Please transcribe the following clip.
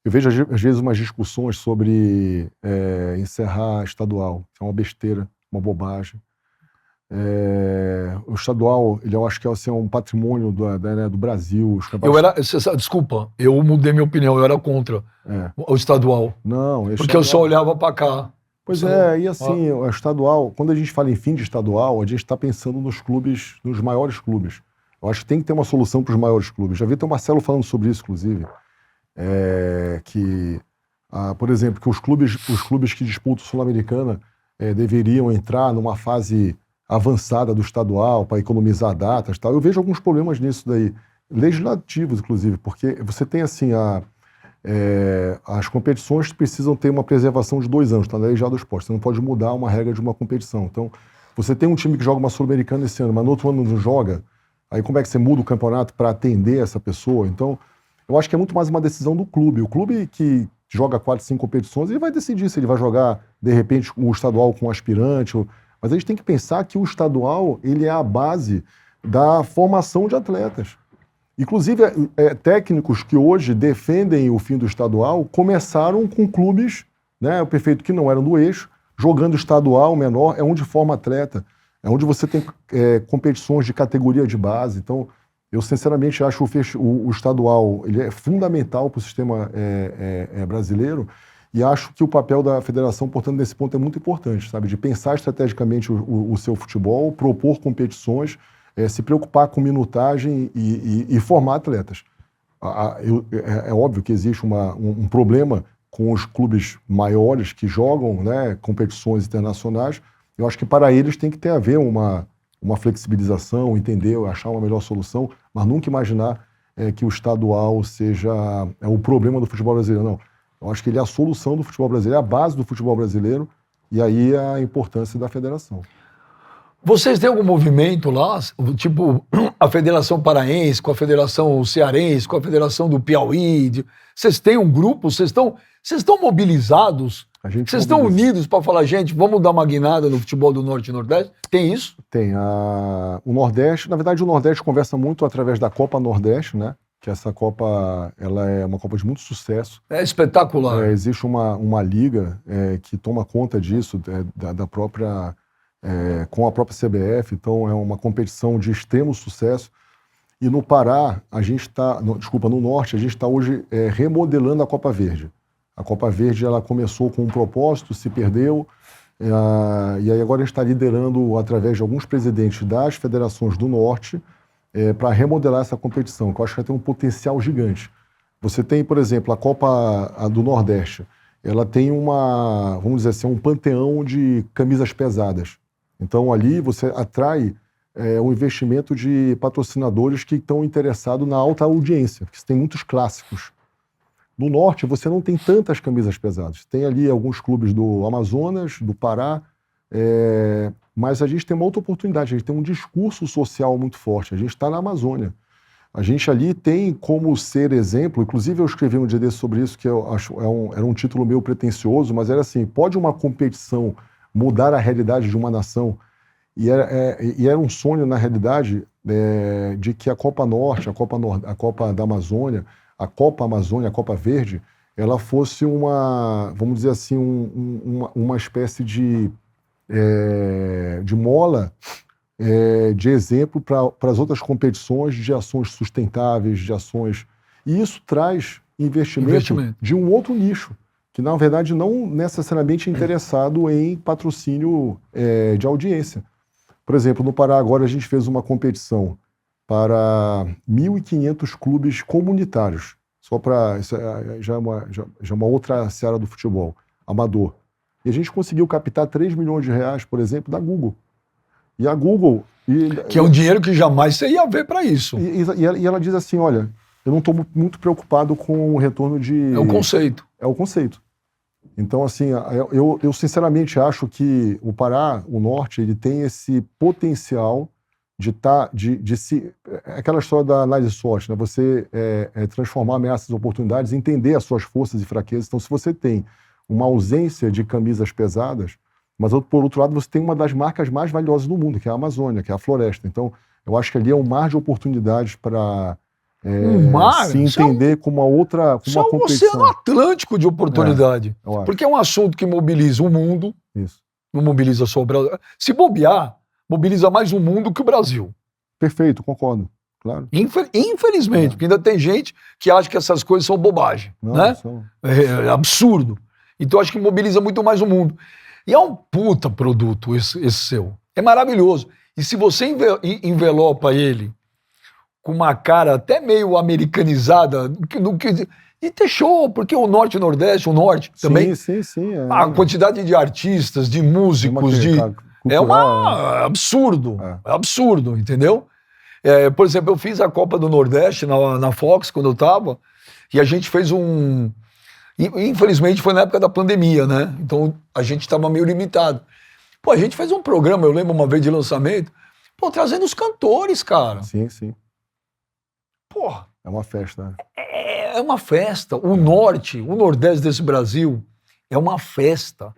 Eu vejo às vezes umas discussões sobre encerrar estadual, que é uma besteira, uma bobagem. O estadual, eu acho que é assim, um patrimônio do Brasil. Os campeonatos... Desculpa, eu mudei minha opinião, eu era contra o estadual. Não, porque eu só olhava para cá. Pois é, e assim, o estadual, quando a gente fala em fim de estadual, a gente está pensando nos clubes, nos maiores clubes. Eu acho que tem que ter uma solução para os maiores clubes. Já vi até o Marcelo falando sobre isso, inclusive. Por exemplo, que os clubes que disputam Sul-Americana deveriam entrar numa fase avançada do estadual para economizar datas e tal. Eu vejo alguns problemas nisso daí, legislativos, inclusive, porque você tem assim, as competições precisam ter uma preservação de 2 anos, está na lei já do esporte. Você não pode mudar uma regra de uma competição. Então, você tem um time que joga uma Sul-Americana esse ano, mas no outro ano não joga, aí como é que você muda o campeonato para atender essa pessoa? Então, eu acho que é muito mais uma decisão do clube. O clube que joga 4, 5 competições, ele vai decidir se ele vai jogar, de repente, o estadual com aspirante. Mas a gente tem que pensar que o estadual, ele é a base da formação de atletas. Inclusive, técnicos que hoje defendem o fim do estadual começaram com clubes, né, o perfeito que não eram do eixo, jogando estadual menor, é onde forma atleta, é onde você tem competições de categoria de base. Então, eu sinceramente acho o estadual ele é fundamental para o sistema brasileiro e acho que o papel da federação, portanto, nesse ponto é muito importante, sabe, de pensar estrategicamente o seu futebol, propor competições, se preocupar com minutagem e formar atletas. É óbvio que existe um problema com os clubes maiores que jogam, né, competições internacionais. Eu acho que para eles tem que ter a ver uma flexibilização, entender, achar uma melhor solução, mas nunca imaginar que o estadual seja o problema do futebol brasileiro, não. Eu acho que ele é a solução do futebol brasileiro, é a base do futebol brasileiro, e aí a importância da federação. Vocês têm algum movimento lá, tipo a Federação Paraense, com a Federação Cearense, com a Federação do Piauí? Vocês têm um grupo? Vocês estão mobilizados? Vocês estão unidos para falar, gente, vamos dar uma guinada no futebol do Norte e Nordeste? Tem isso? Tem. O Nordeste, na verdade, o Nordeste conversa muito através da Copa Nordeste, né? Que essa Copa, ela é uma Copa de muito sucesso. É espetacular. Existe uma liga que toma conta disso, da própria... com a própria CBF, então é uma competição de extremo sucesso. E no Pará, no Norte, a gente está hoje remodelando a Copa Verde. A Copa Verde ela começou com um propósito, se perdeu, e aí agora a gente está liderando através de alguns presidentes das federações do Norte para remodelar essa competição, que eu acho que vai ter um potencial gigante. Você tem, por exemplo, a Copa do Nordeste, ela tem vamos dizer assim, um panteão de camisas pesadas. Então, ali você atrai um investimento de patrocinadores que estão interessados na alta audiência, porque você tem muitos clássicos. No Norte, você não tem tantas camisas pesadas. Tem ali alguns clubes do Amazonas, do Pará, mas a gente tem uma outra oportunidade, a gente tem um discurso social muito forte. A gente está na Amazônia. A gente ali tem como ser exemplo, inclusive eu escrevi um dia desse sobre isso, que eu acho era um título meio pretensioso, mas era assim, pode uma competição mudar a realidade de uma nação? E era um sonho, na realidade, de que a Copa Norte, a Copa da Amazônia, a Copa Amazônia, a Copa Verde, ela fosse vamos dizer assim, uma espécie de mola, de exemplo para as outras competições de ações sustentáveis, de ações... E isso traz investimento de um outro nicho, que na verdade não necessariamente é interessado em patrocínio de audiência. Por exemplo, no Pará agora a gente fez uma competição para 1.500 clubes comunitários, só para... já é uma outra seara do futebol, amador. E a gente conseguiu captar 3 milhões de reais, por exemplo, da Google. E a Google... que é um dinheiro que jamais você ia ver para isso. E ela diz assim, olha, eu não estou muito preocupado com o retorno de... É o conceito. É o conceito. Então, assim, eu sinceramente acho que o Pará, o Norte, ele tem esse potencial de se... Aquela história da análise SWOT, né? Você transformar ameaças em oportunidades, entender as suas forças e fraquezas. Então, se você tem uma ausência de camisas pesadas, mas por outro lado você tem uma das marcas mais valiosas do mundo, que é a Amazônia, que é a floresta. Então, eu acho que ali é um mar de oportunidades para Um mar, se entender como uma outra, como isso é uma um competição. oceano atlântico de oportunidade. Eu acho. Porque é um assunto que mobiliza o mundo, Isso. não mobiliza só o Brasil. Se bobear, mobiliza mais o mundo que o Brasil. Perfeito, concordo. Claro. Infelizmente, porque ainda tem gente que acha que essas coisas são bobagem, Não, né? são- É absurdo. Então acho que mobiliza muito mais o mundo. E é um puta produto esse seu. É maravilhoso. E se você envelopa ele com uma cara até meio americanizada, e ter show, porque o Norte e o Nordeste, o Norte também, Sim. a quantidade de artistas, de músicos, é uma absurdo. É absurdo, entendeu? Por exemplo, eu fiz a Copa do Nordeste na Fox, quando eu tava, e a gente fez um... Infelizmente foi na época da pandemia, né? Então a gente tava meio limitado. Pô, a gente fez um programa, eu lembro uma vez de lançamento, pô, trazendo os cantores, cara. Sim. Porra, É uma festa, né? é uma festa. O Norte, o Nordeste desse Brasil é uma festa.